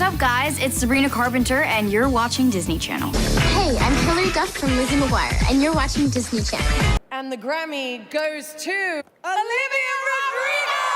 What's up, guys? It's Sabrina Carpenter, and you're watching Disney Channel. Hey, I'm Hilary Duff from Lizzie McGuire, and you're watching Disney Channel. And the Grammy goes to Olivia Rodrigo!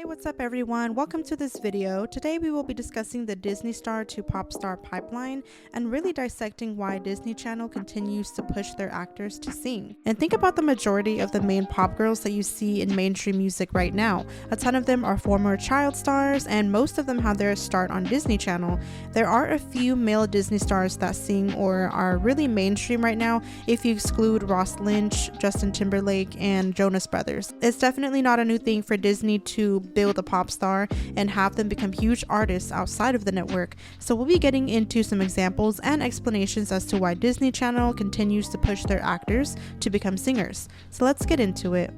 What's up everyone, welcome to this video. Today we will be discussing the Disney star to pop star pipeline and really dissecting why Disney Channel continues to push their actors to sing. And think about the majority of the main pop girls that you see in mainstream music right now. A ton of them are former child stars and most of them have their start on Disney Channel. There are a few male Disney stars that sing or are really mainstream right now if you exclude Ross Lynch, Justin Timberlake, and Jonas Brothers. It's definitely not a new thing for Disney to build a pop star and have them become huge artists outside of the network. So we'll be getting into some examples and explanations as to why Disney Channel continues to push their actors to become singers. So let's get into it.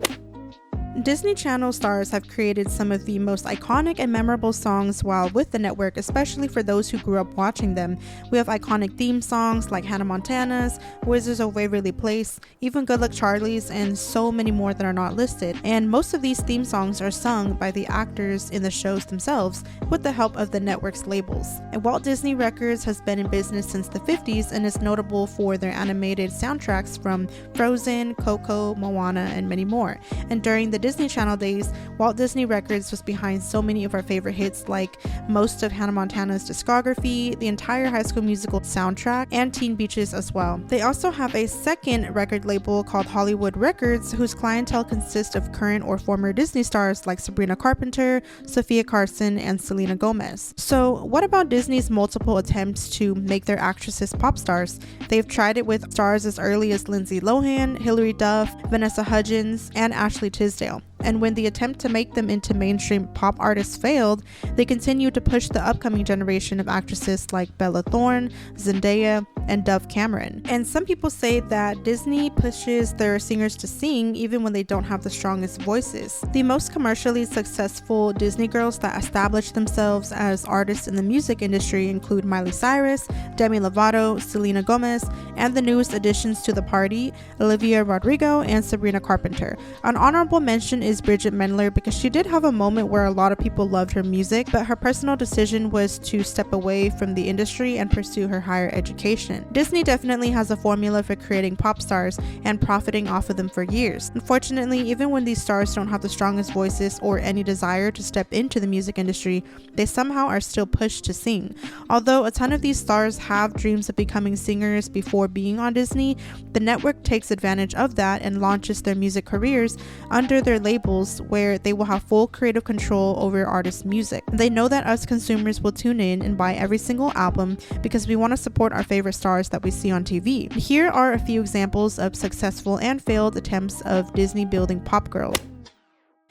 Disney Channel stars have created some of the most iconic and memorable songs while with the network, especially for those who grew up watching them. We have iconic theme songs like Hannah Montana's, Wizards of Waverly Place, even Good Luck Charlie's, and so many more that are not listed. And most of these theme songs are sung by the actors in the shows themselves with the help of the network's labels. And Walt Disney Records has been in business since the 50s and is notable for their animated soundtracks from Frozen, Coco, Moana, and many more. And during the Disney Channel days, Walt Disney Records was behind so many of our favorite hits like most of Hannah Montana's discography, the entire High School Musical soundtrack, and Teen Beaches as well. They also have a second record label called Hollywood Records, whose clientele consists of current or former Disney stars like Sabrina Carpenter, Sophia Carson, and Selena Gomez. So what about Disney's multiple attempts to make their actresses pop stars? They've tried it with stars as early as Lindsay Lohan, Hilary Duff, Vanessa Hudgens, and Ashley Tisdale. And when the attempt to make them into mainstream pop artists failed, they continued to push the upcoming generation of actresses like Bella Thorne, Zendaya, and Dove Cameron. And some people say that Disney pushes their singers to sing even when they don't have the strongest voices. The most commercially successful Disney girls that established themselves as artists in the music industry include Miley Cyrus, Demi Lovato, Selena Gomez, and the newest additions to the party, Olivia Rodrigo and Sabrina Carpenter. An honorable mention is Bridget Mendler because she did have a moment where a lot of people loved her music, but her personal decision was to step away from the industry and pursue her higher education. Disney definitely has a formula for creating pop stars and profiting off of them for years. Unfortunately, even when these stars don't have the strongest voices or any desire to step into the music industry, they somehow are still pushed to sing. Although a ton of these stars have dreams of becoming singers before being on Disney, the network takes advantage of that and launches their music careers under their labels where they will have full creative control over artists' music. They know that us consumers will tune in and buy every single album because we want to support our favorite stars that we see on TV. Here are a few examples of successful and failed attempts of Disney building pop girls.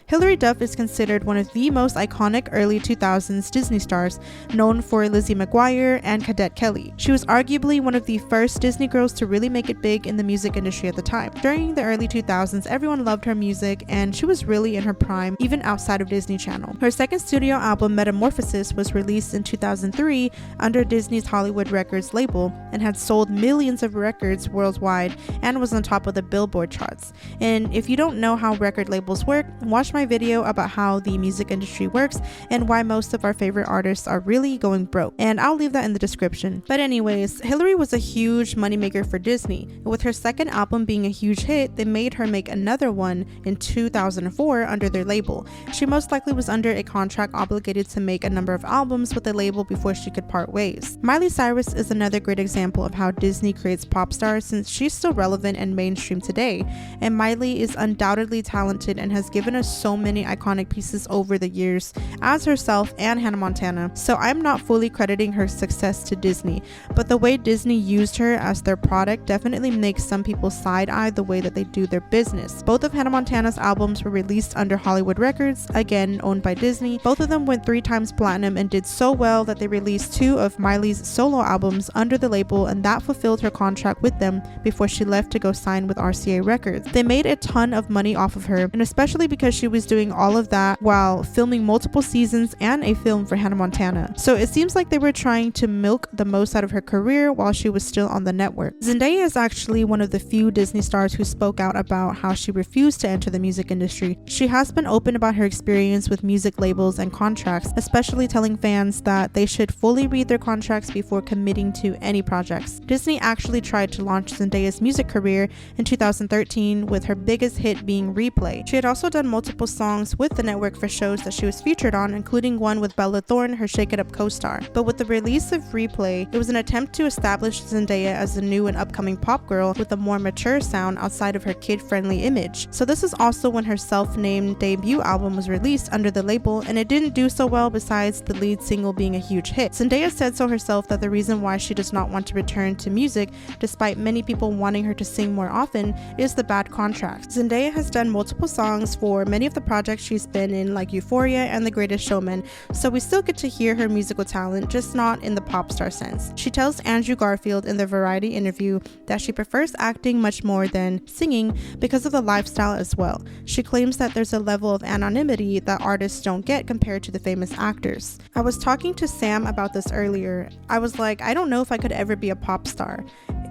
Hilary Duff is considered one of the most iconic early 2000s Disney stars, known for Lizzie McGuire and Cadet Kelly. She was arguably one of the first Disney girls to really make it big in the music industry at the time. During the early 2000s, everyone loved her music and she was really in her prime even outside of Disney Channel. Her second studio album, Metamorphosis, was released in 2003 under Disney's Hollywood Records label and had sold millions of records worldwide and was on top of the Billboard charts. And if you don't know how record labels work, watch my video about how the music industry works and why most of our favorite artists are really going broke, and I'll leave that in the description. But anyways, Hilary was a huge moneymaker for Disney. With her second album being a huge hit, they made her make another one in 2004 under their label. She most likely was under a contract obligated to make a number of albums with the label before she could part ways. Miley Cyrus is another great example of how Disney creates pop stars since she's still relevant and mainstream today, and Miley is undoubtedly talented and has given us so many iconic pieces over the years as herself and Hannah Montana, so I'm not fully crediting her success to Disney, but the way Disney used her as their product definitely makes some people side-eye the way that they do their business. Both of Hannah Montana's albums were released under Hollywood Records, again owned by Disney. Both of them went 3 times platinum and did so well that they released 2 of Miley's solo albums under the label, and that fulfilled her contract with them before she left to go sign with RCA Records. They made a ton of money off of her, and especially because she was was doing all of that while filming multiple seasons and a film for Hannah Montana. So it seems like they were trying to milk the most out of her career while she was still on the network. Zendaya is actually one of the few Disney stars who spoke out about how she refused to enter the music industry. She has been open about her experience with music labels and contracts, especially telling fans that they should fully read their contracts before committing to any projects. Disney actually tried to launch Zendaya's music career in 2013, with her biggest hit being Replay. She had also done multiple songs with the network for shows that she was featured on, including one with Bella Thorne, her Shake It Up co-star. But with the release of Replay, it was an attempt to establish Zendaya as a new and upcoming pop girl with a more mature sound outside of her kid-friendly image. So this is also when her self-named debut album was released under the label, and it didn't do so well besides the lead single being a huge hit. Zendaya said so herself that the reason why she does not want to return to music, despite many people wanting her to sing more often, is the bad contract. Zendaya has done multiple songs for many of the projects she's been in, like Euphoria and The Greatest Showman, so we still get to hear her musical talent, just not in the pop star sense. She tells Andrew Garfield in the Variety interview that she prefers acting much more than singing because of the lifestyle as well. She claims that there's a level of anonymity that artists don't get compared to the famous actors. I was talking to Sam about this earlier. I was like, I don't know if I could ever be a pop star.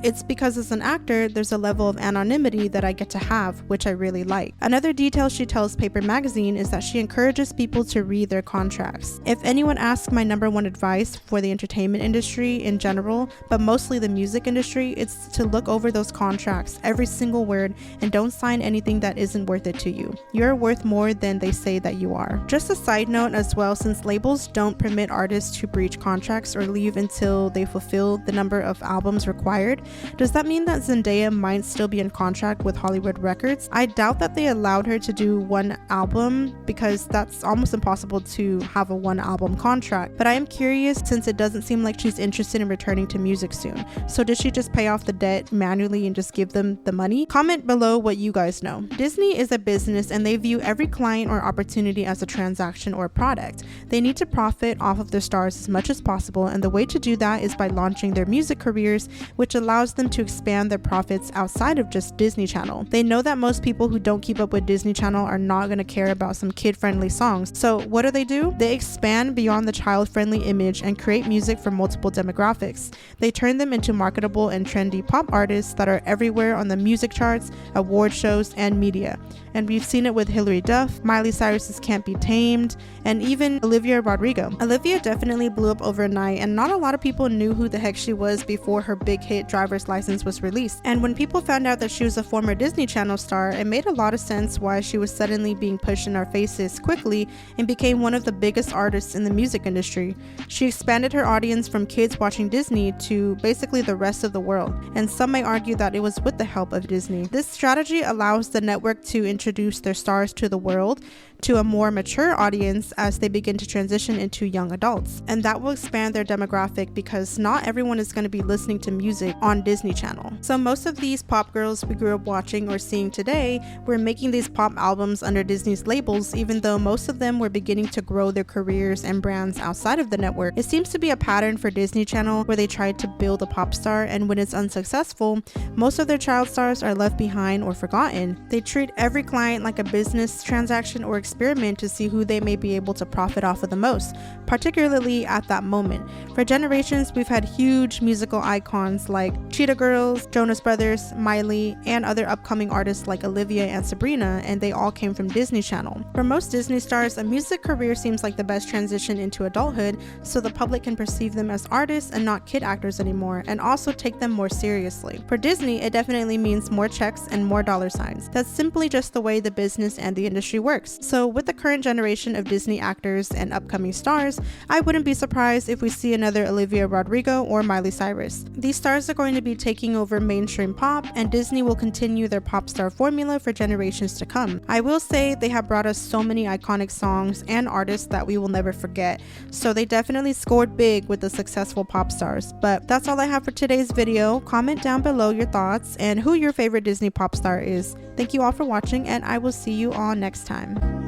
It's because as an actor, there's a level of anonymity that I get to have, which I really like. Another detail she tells Paper Magazine is that she encourages people to read their contracts. If anyone asks my number one advice for the entertainment industry in general, but mostly the music industry, it's to look over those contracts, every single word, and don't sign anything that isn't worth it to you. You're worth more than they say that you are. Just a side note as well, since labels don't permit artists to breach contracts or leave until they fulfill the number of albums required, does that mean that Zendaya might still be in contract with Hollywood Records? I doubt that they allowed her to do one album because that's almost impossible to have a one album contract, but I am curious since it doesn't seem like she's interested in returning to music soon. So did she just pay off the debt manually and just give them the money? Comment below what you guys know. Disney is a business and they view every client or opportunity as a transaction or product. They need to profit off of their stars as much as possible, and the way to do that is by launching their music careers, which allows them to expand their profits outside of just Disney Channel. They know that most people who don't keep up with Disney Channel are not going to care about some kid-friendly songs. So what do? They expand beyond the child-friendly image and create music for multiple demographics. They turn them into marketable and trendy pop artists that are everywhere on the music charts, award shows, and media. And we've seen it with Hilary Duff, Miley Cyrus's Can't Be Tamed, and even Olivia Rodrigo. Olivia definitely blew up overnight, and not a lot of people knew who the heck she was before her big hit Driver's License was released. And when people found out that she was a former Disney Channel star, it made a lot of sense why she was suddenly being pushed in our faces quickly and became one of the biggest artists in the music industry. She expanded her audience from kids watching Disney to basically the rest of the world, and some may argue that it was with the help of Disney. This strategy allows the network to introduce their stars to the world, to a more mature audience as they begin to transition into young adults, and that will expand their demographic because not everyone is going to be listening to music on Disney Channel. So most of these pop girls we grew up watching or seeing today were making these pop albums under Disney's labels, even though most of them were beginning to grow their careers and brands outside of the network. It seems to be a pattern for Disney Channel where they tried to build a pop star, and when it's unsuccessful, most of their child stars are left behind or forgotten. They treat every client like a business transaction or experiment to see who they may be able to profit off of the most, particularly at that moment. For generations, we've had huge musical icons like Cheetah Girls, Jonas Brothers, Miley, and other upcoming artists like Olivia and Sabrina, and they all came from Disney Channel. For most Disney stars, a music career seems like the best transition into adulthood, so the public can perceive them as artists and not kid actors anymore, and also take them more seriously. For Disney, it definitely means more checks and more dollar signs. That's simply just the way the business and the industry works. So with the current generation of Disney actors and upcoming stars, I wouldn't be surprised if we see another Olivia Rodrigo or Miley Cyrus. These stars are going to be taking over mainstream pop, and Disney will continue their pop star formula for generations to come. I will say they have brought us so many iconic songs and artists that we will never forget, so they definitely scored big with the successful pop stars. But that's all I have for today's video. Comment down below your thoughts and who your favorite Disney pop star is. Thank you all for watching, and I will see you all next time.